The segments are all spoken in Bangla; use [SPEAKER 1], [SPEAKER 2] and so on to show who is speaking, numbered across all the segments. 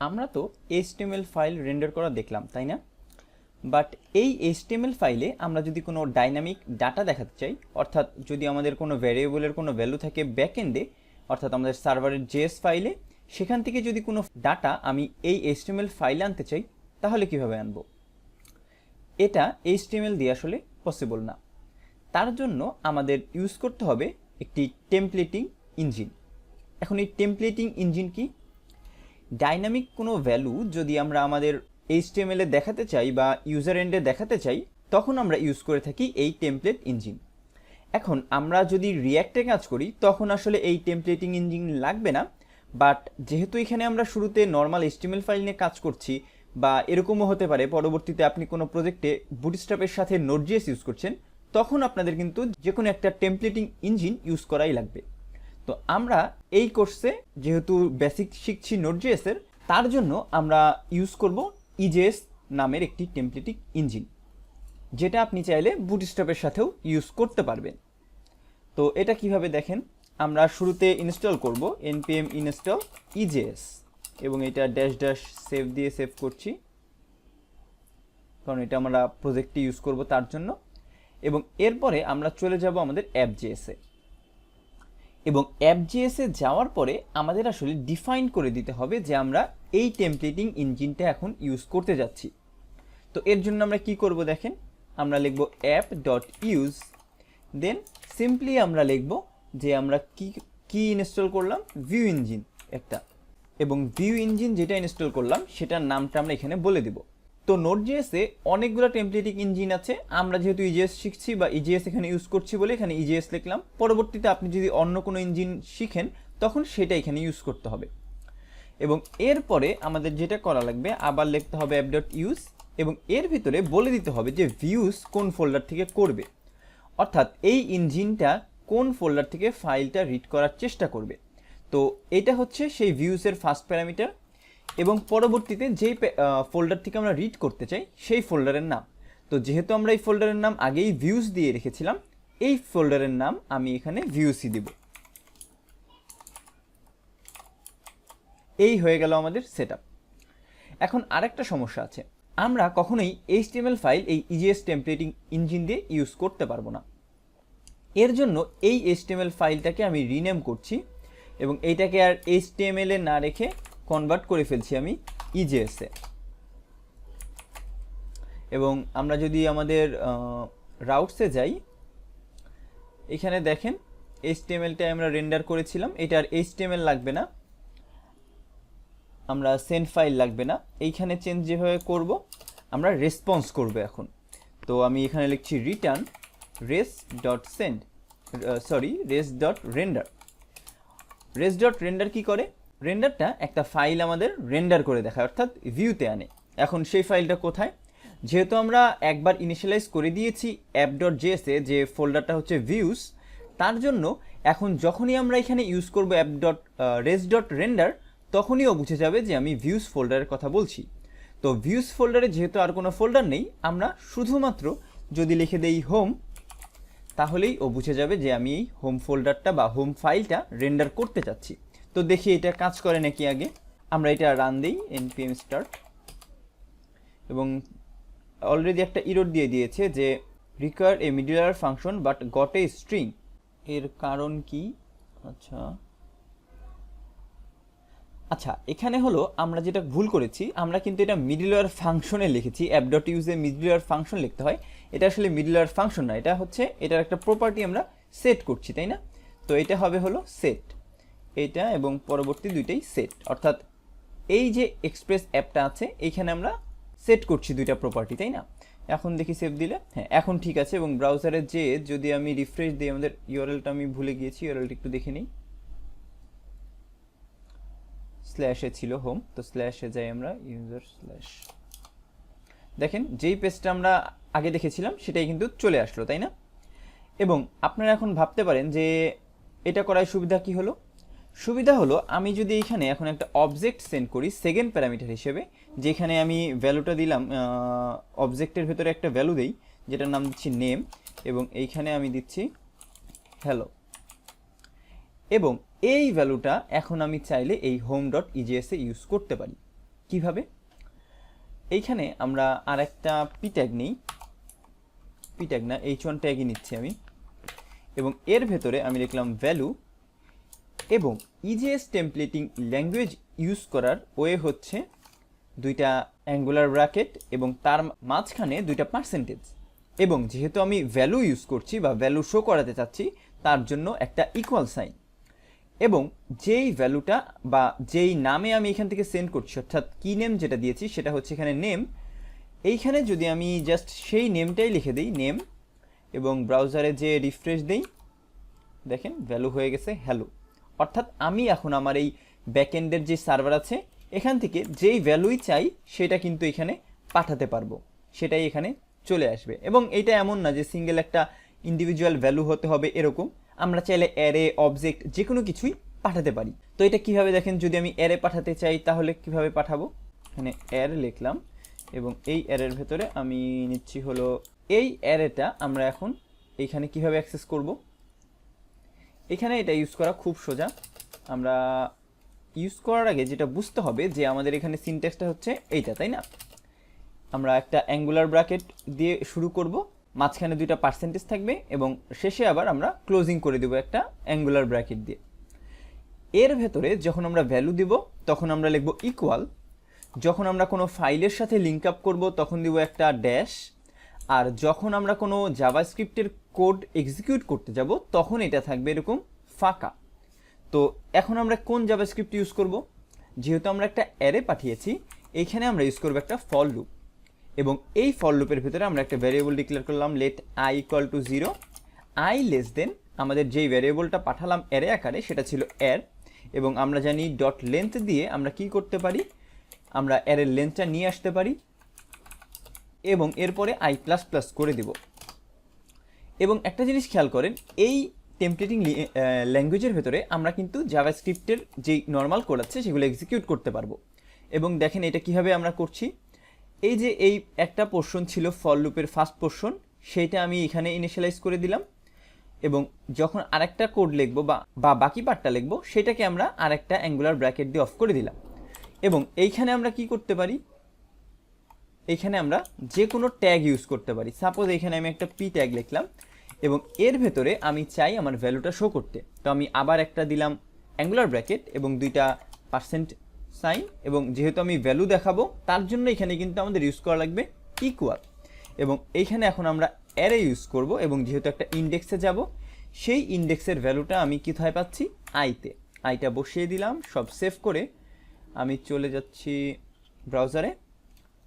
[SPEAKER 1] আমরা তো HTML ফাইল রেন্ডার করা দেখলাম, তাই না? বাট এই HTML ফাইলে আমরা যদি কোনো ডাইনামিক ডাটা দেখাতে চাই, অর্থাৎ যদি আমাদের কোনো ভ্যারিয়েবলের কোনো ভ্যালু থাকে ব্যাকএন্ডে, অর্থাৎ আমাদের সার্ভারের JS ফাইলে, সেখান থেকে যদি কোনো ডাটা আমি এই HTML ফাইলে আনতে চাই, তাহলে কিভাবে আনবো? এটা HTML দিয়ে আসলে পসিবল না। তার জন্য আমাদের ইউজ করতে হবে একটি টেমপ্লেটিং ইঞ্জিন। এখন এই টেমপ্লেটিং ইঞ্জিন কি? ডাইনামিক কোনো ভ্যালু যদি আমরা আমাদের HTML এ দেখাতে চাই বা ইউজার এন্ডে দেখাতে চাই, তখন আমরা ইউজ করে থাকি এই টেমপ্লেট ইঞ্জিন। এখন আমরা যদি রিয়্যাক্টে কাজ করি তখন আসলে এই টেমপ্লেটিং ইঞ্জিন লাগবে না, বাট যেহেতু এখানে আমরা শুরুতে নর্মাল HTML ফাইল নিয়ে কাজ করছি, বা এরকমও হতে পারে পরবর্তীতে আপনি কোনো প্রজেক্টে বুটস্ট্র্যাপের সাথে নোড.js ইউজ করছেন, তখন আপনাদের কিন্তু যে কোনো একটা টেমপ্লেটিং ইঞ্জিন ইউজ করাই লাগবে। তো আমরা এই কোর্সে যেহেতু বেসিক শিখছি নোড.js এর, তার জন্য আমরা ইউজ করব EJS নামের একটি টেমপ্লেটিং ইঞ্জিন, যেটা আপনি চাইলে বুটস্ট্র্যাপের সাথেও ইউজ করতে পারবেন। তো এটা কিভাবে দেখেন, আমরা শুরুতে ইনস্টল করব npm install EJS, এবং এটা ড্যাশ সেভ দিয়ে সেভ করছি, কারণ এটা আমরা প্রজেক্টে ইউজ করব তার জন্য। এবং এরপরে আমরা চলে যাব আমাদের app.js এ, এবং app.js এ যাওয়ার পরে আমাদের আসলে ডিফাইন করে দিতে হবে যে আমরা এই টেমপ্লেটিং ইঞ্জিনটা এখন ইউজ করতে যাচ্ছি। তো এর জন্য আমরা কি করব দেখেন, আমরা লিখব app.use, দেন সিম্পলি আমরা লিখব যে আমরা কি ইনস্টল করলাম, ভিউ ইঞ্জিন একটা, এবং ভিউ ইঞ্জিন যেটা ইনস্টল করলাম সেটার নামটা আমরা এখানে বলে দিব। তো নোড.js এ অনেকগুলো টেমপ্লেটিং ইঞ্জিন আছে, আমরা যেহেতু EJS শিখছি বা EJS এখানে ইউজ করছি বলে এখানে EJS লিখলাম। পরবর্তীতে আপনি যদি অন্য কোনো ইঞ্জিন শিখেন তখন সেটা এখানে ইউজ করতে হবে। এবং এরপরে আমাদের যেটা করা লাগবে, আবার লিখতে হবে app.use, এবং এর ভিতরে বলে দিতে হবে যে ভিউস কোন ফোল্ডার থেকে করবে, অর্থাৎ এই ইঞ্জিনটা কোন ফোল্ডার থেকে ফাইলটা রিড করার চেষ্টা করবে। তো এটা হচ্ছে সেই ভিউসের ফার্স্ট প্যারামিটার, এবং পরবর্তীতে যেই ফোল্ডার থেকে আমরা রিড করতে চাই সেই ফোল্ডারের নাম। তো যেহেতু আমরা এই ফোল্ডারের নাম আগেই ভিউস দিয়ে রেখেছিলাম, এই ফোল্ডারের নাম আমি এখানে ভিউসই দিব। এই হয়ে গেল আমাদের সেটআপ। এখন আরেকটা সমস্যা আছে, আমরা কখনোই HTML ফাইল এই EJS টেমপ্লেটিং ইঞ্জিন দিয়ে ইউজ করতে পারবো না। এর জন্য এই HTML ফাইলটাকে আমি রিনেম করছি, এবং এইটাকে আর HTML এ না রেখে কনভার্ট করে ফেলছি আমি EJS এ। এবং আমরা যদি আমাদের রাউটসে যাই, এখানে দেখেন HTMLটা আমরা রেন্ডার করেছিলাম, এটা আর HTML লাগবে না, আমরা সেন্ড ফাইল লাগবে না, এইখানে চেঞ্জ যেভাবে করব আমরা রেসপন্স করব এখন। তো আমি এখানে লিখছি রিটার্ন res.send, res.render। res.render কি করে? রেন্ডারটা একটা ফাইল আমাদের রেন্ডার করে দেখায়, অর্থাৎ ভিউতে আনে। এখন সেই ফাইলটা কোথায়? যেহেতু আমরা একবার ইনিশিয়ালাইজ করে দিয়েছি app.js এ যে ফোল্ডারটা হচ্ছে ভিউস, তার জন্য এখন যখনই আমরা এখানে ইউজ করব res.render, তখনই ও বুঝে যাবে যে আমি ভিউস ফোল্ডারের কথা বলছি। তো ভিউস ফোল্ডারে যেহেতু আর কোনো ফোল্ডার নেই, আমরা শুধুমাত্র যদি লিখে দেই হোম, তাহলেই ও বুঝে যাবে যে আমি এই হোম ফোল্ডারটা বা হোম ফাইলটা রেন্ডার করতে চাচ্ছি। তো দেখি এটা কাজ করে নাকি। আগে আমরা এটা রান দিই npm start, এবং অলরেডি একটা এরর দিয়ে দিয়েছে যে required a middleware function but got a string। এর কারণ কি? আচ্ছা, এখানে হলো আমরা যেটা ভুল করেছি, আমরা কিন্তু এটা মিডলওয়্যার ফাংশনে লিখেছি। app.use এ মিডলওয়্যার ফাংশন লিখতে হয়, এটা আসলে মিডলওয়্যার ফাংশন না, এটা হচ্ছে এটার একটা প্রপার্টি আমরা সেট করছি, তাই না? তো এটা হবে হলো সেট, এটা এবং পরবর্তী দুইটাই সেট, অর্থাৎ এই যে এক্সপ্রেস অ্যাপটা আছে এইখানে আমরা সেট করছি দুইটা প্রপার্টি, তাই না? এখন দেখি সেভ দিলে, হ্যাঁ এখন ঠিক আছে। এবং ব্রাউজারে যে যদি আমি রিফ্রেশ দিই, আমাদের ইউআরএলটা আমি ভুলে গিয়েছি, ইউআরএলটা একটু দেখে নিই। স্ল্যাশে ছিল হোম, তো স্ল্যাশে যাই আমরা, ইউজার স্ল্যাশ, দেখেন যেই পেজটা আমরা আগে দেখেছিলাম সেটাই কিন্তু চলে আসলো, তাই না? এবং আপনারা এখন ভাবতে পারেন যে এটা করার সুবিধা কি হলো? সুবিধা হলো আমি যদি এখানে এখন একটা অবজেক্ট সেন্ড করি সেকেন্ড প্যারামিটার হিসেবে, যেখানে আমি ভ্যালুটা দিলাম, অবজেক্টের ভেতরে একটা ভ্যালু দেই যেটার নাম দিচ্ছি নেম, এবং এইখানে আমি দিচ্ছি হ্যালো, এবং এই ভ্যালুটা এখন আমি চাইলে এই home.ejs এ ইউজ করতে পারি। কিভাবে? এইখানে আমরা আর একটা পি ট্যাগ নেই, পি ট্যাগ না h1 ট্যাগই নিচ্ছি আমি, এবং এর ভেতরে আমি লিখলাম ভ্যালু, এবং ইজেএস টেমপ্লেটিং ল্যাঙ্গুয়েজ ইউজ করার ওয়ে হচ্ছে দুইটা অ্যাঙ্গুলার ব্র্যাকেট এবং তার মাঝখানে দুইটা পার্সেন্টেজ, এবং যেহেতু আমি ভ্যালু ইউজ করছি বা ভ্যালু শো করাতে চাচ্ছি তার জন্য একটা ইকুয়াল সাইন, এবং যেই ভ্যালুটা বা যেই নামে আমি এখান থেকে সেন্ড করছি অর্থাৎ কি নেম যেটা দিয়েছি সেটা হচ্ছে এখানে নেম, এইখানে যদি আমি জাস্ট সেই নেমটাই লিখে দিই নেম, এবং ব্রাউজারে যে রিফ্রেশ দেই দেখেন ভ্যালু হয়ে গেছে হ্যালো। অর্থাৎ আমি এখন আমার এই ব্যাকএন্ডের যে সার্ভার আছে এখান থেকে যেই ভ্যালুই চাই সেটা কিন্তু এখানে পাঠাতে পারবো, সেটাই এখানে চলে আসবে। এবং এইটা এমন না যে সিঙ্গেল একটা ইন্ডিভিজুয়াল ভ্যালু হতে হবে এরকম, আমরা চাইলে অ্যারে অবজেক্ট যে কোনো কিছুই পাঠাতে পারি। তো এটা কিভাবে দেখেন, যদি আমি অ্যারে পাঠাতে চাই তাহলে কিভাবে পাঠাবো, এখানে অ্যারে লিখলাম এবং এই অ্যারের ভেতরে আমি নিচ্ছি হলো এই অ্যারেটা আমরা এখন এইখানে কিভাবে অ্যাক্সেস করব। এখানে এটা ইউজ করা খুব সোজা। আমরা ইউজ করার আগে যেটা বুঝতে হবে যে আমাদের এখানে সিনট্যাক্সটা হচ্ছে এইটা, তাই না? আমরা একটা অ্যাঙ্গুলার ব্র্যাকেট দিয়ে শুরু করব, মাঝখানে দুইটা পার্সেন্টেজ থাকবে এবং শেষে আবার আমরা ক্লোজিং করে দেব একটা অ্যাঙ্গুলার ব্র্যাকেট দিয়ে। এর ভেতরে যখন আমরা ভ্যালু দিব তখন আমরা লিখব ইকুয়াল, যখন আমরা কোনো ফাইলের সাথে লিঙ্ক আপ করব তখন দিব একটা ড্যাশ, আর যখন আমরা কোনো জাভাস্ক্রিপ্টের কোড এক্সিকিউট করতে যাব তখন এটা থাকবে এরকম ফাঁকা। তো এখন আমরা কোন জাভাস্ক্রিপ্ট ইউজ করব? যেহেতু আমরা একটা অ্যারে পাঠিয়েছি এইখানে আমরা ইউজ করব একটা ফর লুপ, এবং এই ফর লুপের ভিতরে আমরা একটা ভ্যারিয়েবল ডিক্লেয়ার করলাম let i equal to 0, i less than আমাদের যেই ভ্যারিয়েবলটা পাঠালাম অ্যারে আকারে সেটা ছিল অ্যার, এবং আমরা জানি ডট লেন্থ দিয়ে আমরা কি করতে পারি, আমরা অ্যারের লেন্থটা নিয়ে আসতে পারি এবং এরপরে i++ করে দিব। এবং একটা জিনিস খেয়াল করেন, এই টেমপ্লেটিং ল্যাঙ্গুয়েজের ভেতরে আমরা কিন্তু জাভাস্ক্রিপ্টের যেই নর্মাল কোড আছে সেগুলো এক্সিকিউট করতে পারবো। এবং দেখেন এটা কিভাবে আমরা করছি, এই যে এই একটা পোর্শন ছিল ফর লুপের ফার্স্ট পোর্শন, সেইটা আমি এখানে ইনিশিয়ালাইজ করে দিলাম, এবং যখন আরেকটা কোড লিখবো বা বাকি পার্টটা লিখবো সেটাকে আমরা আরেকটা অ্যাঙ্গুলার ব্র্যাকেট দিয়ে অফ করে দিলাম। এবং এইখানে আমরা কি করতে পারি, এইখানে আমরা যে কোনো ট্যাগ ইউজ করতে পারি। সাপোজ এখানে আমি একটা পি ট্যাগ লিখলাম এবং এর ভেতরে আমি চাই আমার ভ্যালুটা শো করতে, তো আমি আবার একটা দিলাম অ্যাঙ্গুলার ব্র্যাকেট এবং দুইটা পার্সেন্ট সাইন, এবং যেহেতু আমি ভ্যালু দেখাবো তার জন্য এখানে কিন্তু আমাদের ইউজ করা লাগবে ইকুয়াল। এবং এইখানে এখন আমরা অ্যারে ইউজ করব, এবং যেহেতু একটা ইন্ডেক্সে যাব সেই ইন্ডেক্সের ভ্যালুটা আমি কোথায় পাচ্ছি, আইতে, আইটা বসিয়ে দিলাম। সব সেভ করে আমি চলে যাচ্ছি ব্রাউজারে,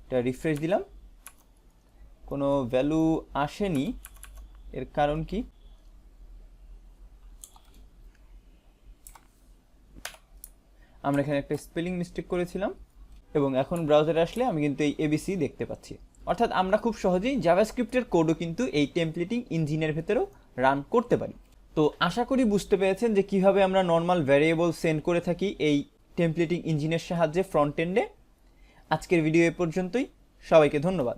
[SPEAKER 1] এটা রিফ্রেশ দিলাম, কোনো ভ্যালু আসেনি, এর কারণ কি? আমরা এখানে একটা স্পেলিং মিস্টেক করেছিলাম, এবং এখন ব্রাউজারে আসলে আমি কিন্তু এই এবিসি দেখতে পাচ্ছি। অর্থাৎ আমরা খুব সহজেই জাভাস্ক্রিপ্টের কোডও কিন্তু এই টেমপ্লেটিং ইঞ্জিনের ভেতরেও রান করতে পারি। তো আশা করি বুঝতে পেরেছেন যে কিভাবে আমরা নর্মাল ভ্যারিয়েবল সেন্ড করে থাকি এই টেমপ্লেটিং ইঞ্জিনের সাহায্যে ফ্রন্ট এন্ডে। আজকের ভিডিও এ পর্যন্তই, সবাইকে ধন্যবাদ।